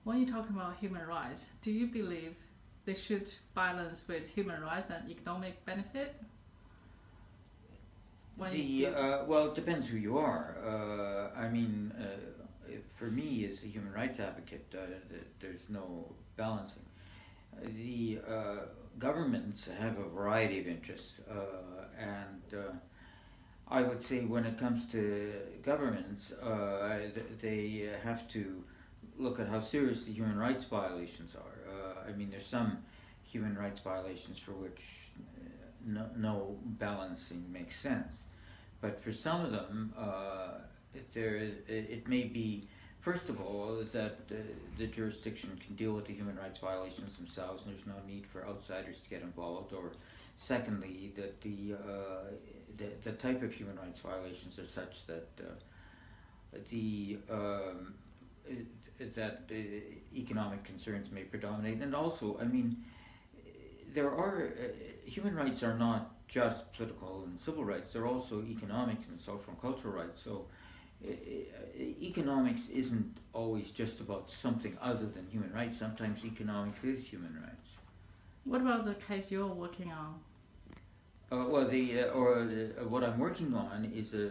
When you talk about human rights, do you believe they should balance with human rights and economic benefit? Well, it depends who you are. For me, as a human rights advocate, there's no balancing. The governments have a variety of interests, and I would say when it comes to governments, they have to look at how serious the human rights violations are. There's some human rights violations for which no balancing makes sense. But for some of them, it may be, first of all, that the jurisdiction can deal with the human rights violations themselves, and there's no need for outsiders to get involved. Or secondly, that the type of human rights violations are such that economic concerns may predominate. And also, there are human rights are not just political and civil rights, they're also economic and social and cultural rights. So economics isn't always just about something other than human rights. Sometimes economics is human rights. What about the case you're working on? What I'm working on is a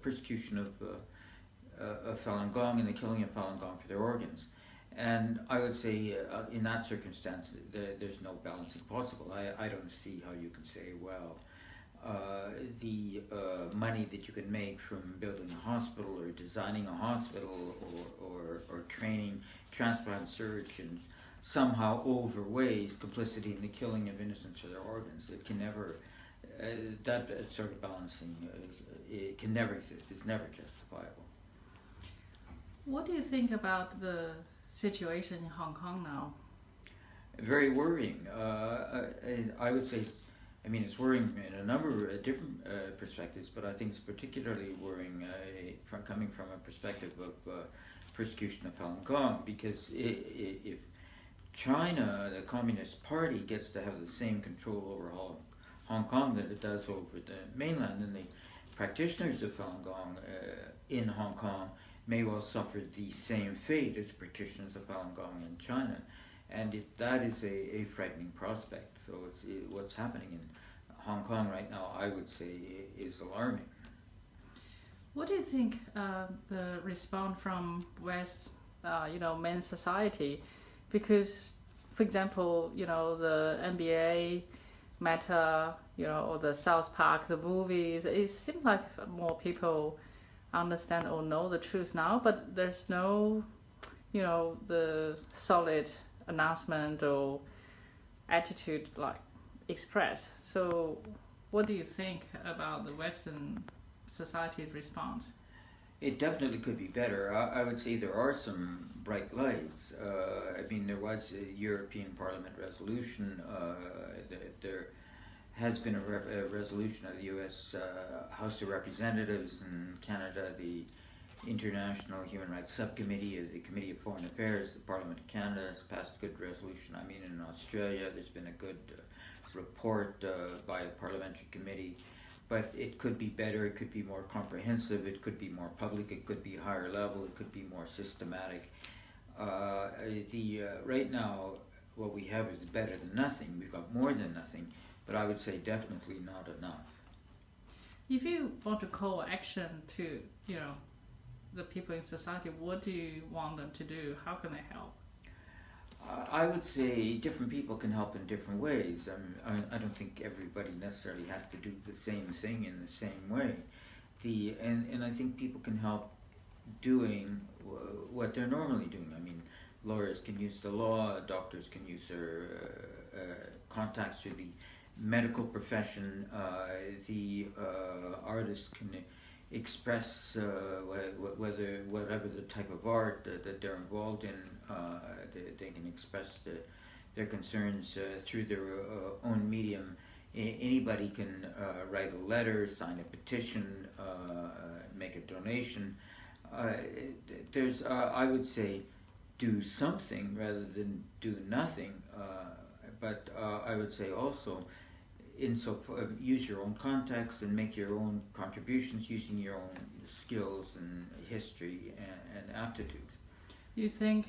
persecution of Falun Gong and the killing of Falun Gong for their organs. And I would say in that circumstance, there's no balancing possible. I don't see how you can say, well, the money that you can make from building a hospital or designing a hospital or training transplant surgeons somehow overweighs complicity in the killing of innocents for their organs. It can never, that sort of balancing, it can never exist. It's never justifiable. What do you think about the situation in Hong Kong now? Very worrying. I would say, it's worrying in a number of different perspectives, but I think it's particularly worrying coming from a perspective of persecution of Falun Gong, because if China, the Communist Party, gets to have the same control over Hong Kong that it does over the mainland, then the practitioners of Falun Gong in Hong Kong may well suffer the same fate as practitioners of Falun Gong in China. And that is a frightening prospect. So what's happening in Hong Kong right now, I would say, is alarming. What do you think the response from West, men's society? Because, for example, the NBA, Meta, or the South Park, the movies, it seems like more people understand or know the truth now, but there's no, the solid announcement or attitude expressed. So what do you think about the Western society's response? It definitely could be better. I would say there are some bright lights. There was a European Parliament resolution. There has been a resolution of the U.S. House of Representatives, in Canada, the International Human Rights Subcommittee, the Committee of Foreign Affairs, the Parliament of Canada has passed a good resolution. In Australia, there's been a good report by a parliamentary committee, but it could be better, it could be more comprehensive, it could be more public, it could be higher level, it could be more systematic. Right now, what we have is better than nothing. We've got more than nothing, but I would say definitely not enough. If you want to call action to, the people in society, what do you want them to do? How can they help? I would say different people can help in different ways. I don't think everybody necessarily has to do the same thing in the same way. And I think people can help doing what they're normally doing. Lawyers can use the law, doctors can use their contacts with the medical profession, the artists can express whatever the type of art that they're involved in. They can express their concerns through their own medium. Anybody can write a letter, sign a petition, make a donation. I would say, do something rather than do nothing. But I would say also, use your own contacts and make your own contributions using your own skills and history and aptitudes. You think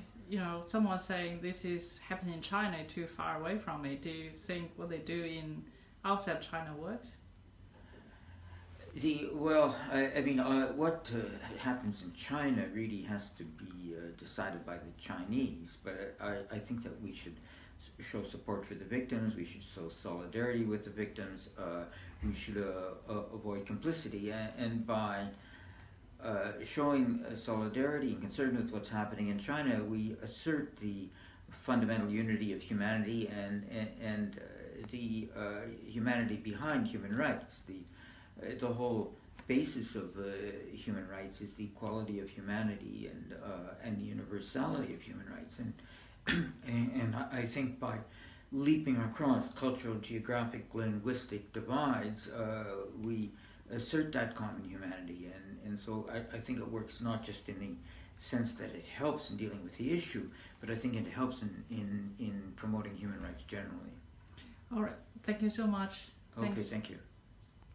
someone saying this is happening in China too far away from me, do you think what they do in outside China works? What happens in China really has to be decided by the Chinese, but I think that we should show support for the victims, we should show solidarity with the victims, we should avoid complicity, and by showing solidarity and concern with what's happening in China, we assert the fundamental unity of humanity and the humanity behind human rights. The whole basis of human rights is the equality of humanity and the universality of human rights. And I think by leaping across cultural, geographic, linguistic divides, we assert that common humanity. And so I think it works not just in the sense that it helps in dealing with the issue, but I think it helps in promoting human rights generally. All right. Thank you so much. Okay, Thanks. thank you.